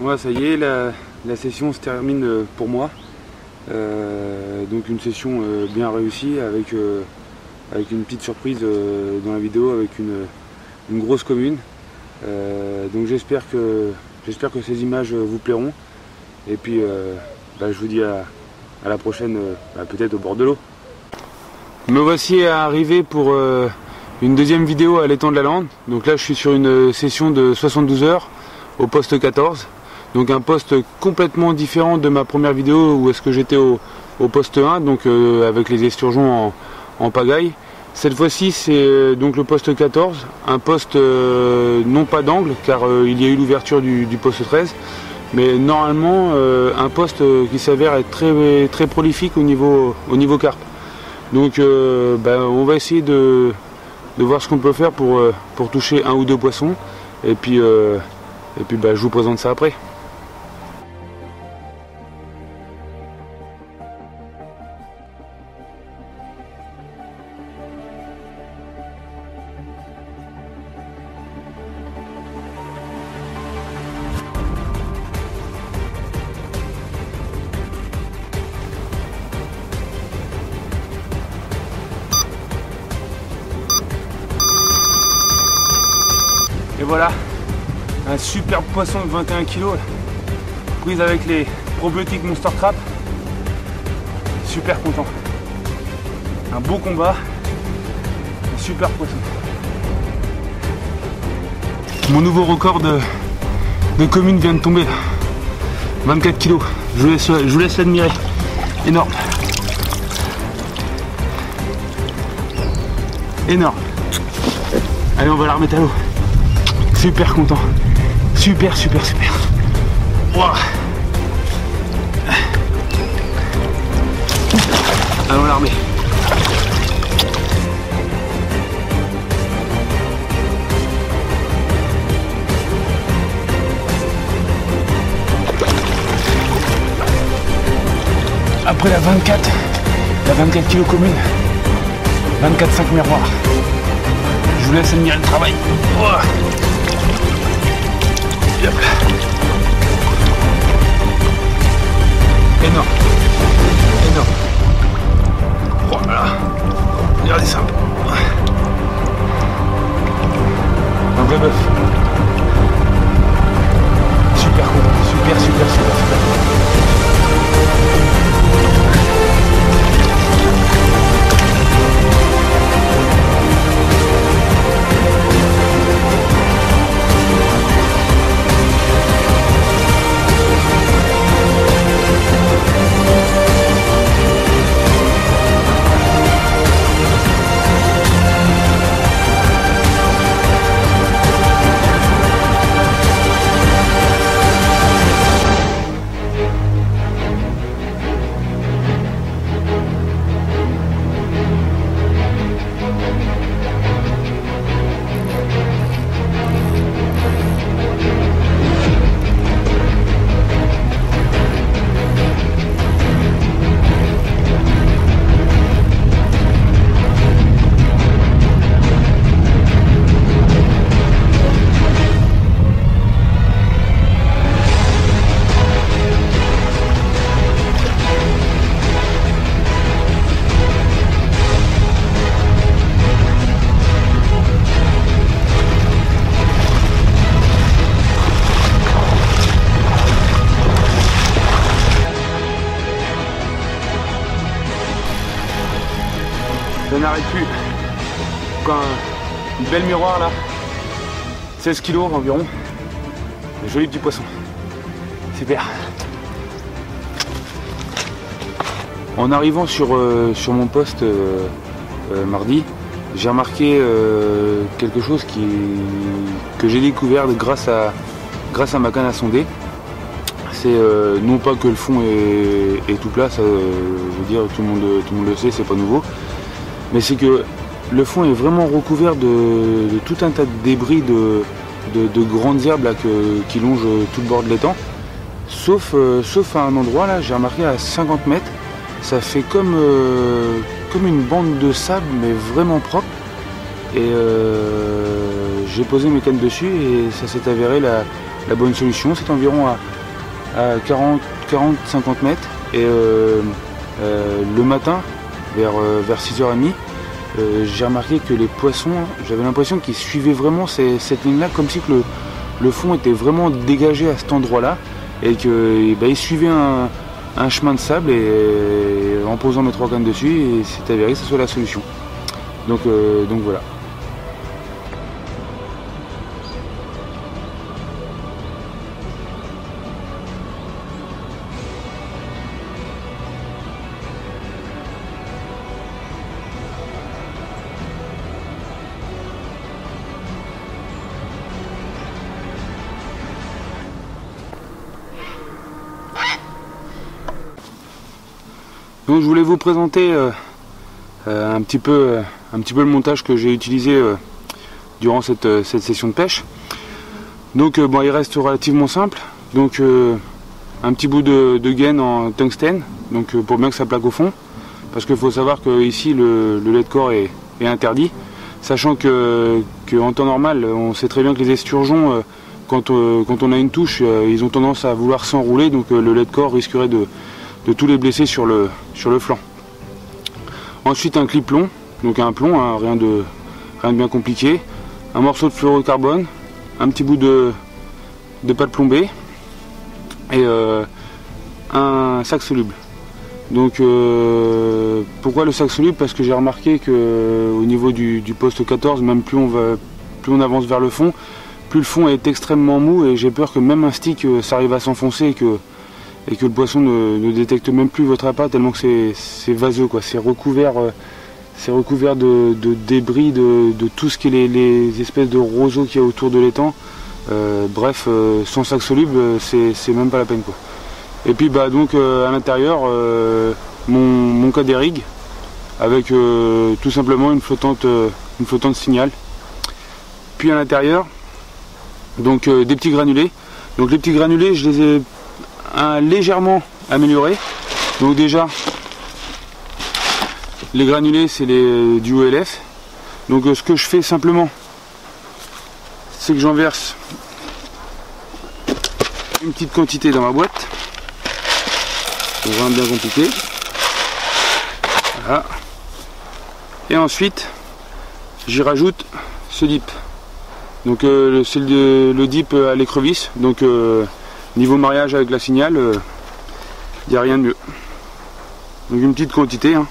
Voilà, ça y est, la session se termine pour moi. Donc une session bien réussie avec une petite surprise dans la vidéo, avec une grosse commune. Donc j'espère que ces images vous plairont. Et puis je vous dis à la prochaine, peut-être au bord de l'eau. Me voici arrivé pour une deuxième vidéo à l'étang de la Lande. Donc là je suis sur une session de 72 heures au poste 14. Donc un poste complètement différent de ma première vidéo où est-ce que j'étais au poste 1, donc avec les esturgeons en pagaille. Cette fois-ci c'est donc le poste 14, un poste non pas d'angle car il y a eu l'ouverture du poste 13, mais normalement un poste qui s'avère être très, très prolifique au niveau carpe. Donc on va essayer de voir ce qu'on peut faire pour toucher un ou deux poissons et puis je vous présente ça après. Et voilà, un superbe poisson de 21 kg, prise avec les probiotiques Monster Crap. Super content. Un beau combat, un super poisson. Mon nouveau record de commune vient de tomber là. 24 kg. Je vous laisse l'admirer. Énorme. Énorme. Allez, on va la remettre à l'eau. Super content. Super. Wow. Allons l'armer. Après la 24 kg commune, 24,5 miroirs. Je vous laisse admirer le travail. Wow. Énorme. Voilà. Regardez ça. Un vrai bœuf. Super content. Super. Ça n'arrête plus. Une belle miroir là, 16 kg environ. Un joli petit poisson. Super. En arrivant sur mon poste mardi, j'ai remarqué quelque chose que j'ai découvert grâce à ma canne à sonder. C'est non pas que le fond est tout plat, ça je veux dire tout le monde le sait, c'est pas nouveau. Mais c'est que le fond est vraiment recouvert de tout un tas de débris de grandes herbes là, qui longent tout le bord de l'étang. Sauf à un endroit là, j'ai remarqué à 50 mètres, ça fait comme une bande de sable mais vraiment propre. Et j'ai posé mes cannes dessus et ça s'est avéré la bonne solution. C'est environ à 40-50 mètres. Et le matin, vers 6h30, j'ai remarqué que les poissons, j'avais l'impression qu'ils suivaient vraiment cette ligne-là, comme si que le fond était vraiment dégagé à cet endroit-là, et qu'ils suivaient un chemin de sable, et en posant mes 3 cannes dessus, et c'est avéré que ce soit la solution. Donc voilà. Donc je voulais vous présenter un petit peu le montage que j'ai utilisé durant cette session de pêche. Donc bon, il reste relativement simple. Donc un petit bout de gaine en tungstène, donc pour bien que ça plaque au fond, parce qu'il faut savoir que ici le lait de corps est interdit, sachant que en temps normal, on sait très bien que les esturgeons, quand on a une touche, ils ont tendance à vouloir s'enrouler, donc le lait de corps risquerait de tous les blesser sur le flanc. Ensuite un clip plomb, donc un plomb, hein, rien de bien compliqué, un morceau de fluorocarbone, un petit bout de pâte plombée et un sac soluble. Donc pourquoi le sac soluble? Parce que j'ai remarqué que au niveau du poste 14, même plus on avance vers le fond, plus le fond est extrêmement mou, et j'ai peur que même un stick ça arrive à s'enfoncer et que le poisson ne détecte même plus votre appât, tellement que c'est vaseux, quoi. C'est recouvert de débris, de tout ce qui est les espèces de roseaux qu'il y a autour de l'étang. Bref, sans sac soluble, c'est même pas la peine, quoi. Et puis donc à l'intérieur, mon cadet rig avec tout simplement une flottante signal. Puis à l'intérieur, donc des petits granulés. Donc les petits granulés, je les ai légèrement amélioré. Donc déjà les granulés, c'est du OLF. Donc ce que je fais simplement, c'est que j'en verse une petite quantité dans ma boîte, donc vraiment bien compliqué, voilà. Et ensuite j'y rajoute ce dip. Donc c'est le dip à l'écrevisse. Donc niveau mariage avec la signal, il n'y a rien de mieux. Donc une petite quantité, hein.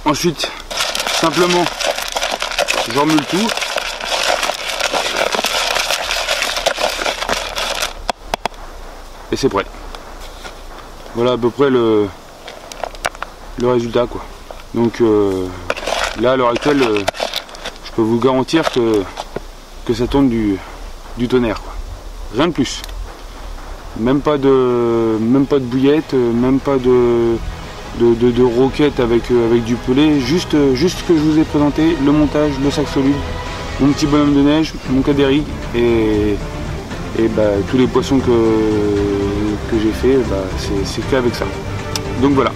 Ensuite, simplement, je remue le tout. Et c'est prêt. Voilà à peu près le résultat, quoi. Donc là, à l'heure actuelle, je peux vous garantir que ça tourne du tonnerre, quoi. Rien de plus. Même pas de bouillette, même pas de roquette avec du pelé, juste ce que je vous ai présenté, le montage, le sac soluble, mon petit bonhomme de neige, mon cadet rig et tous les poissons que j'ai fait, c'est qu'avec ça. Donc voilà.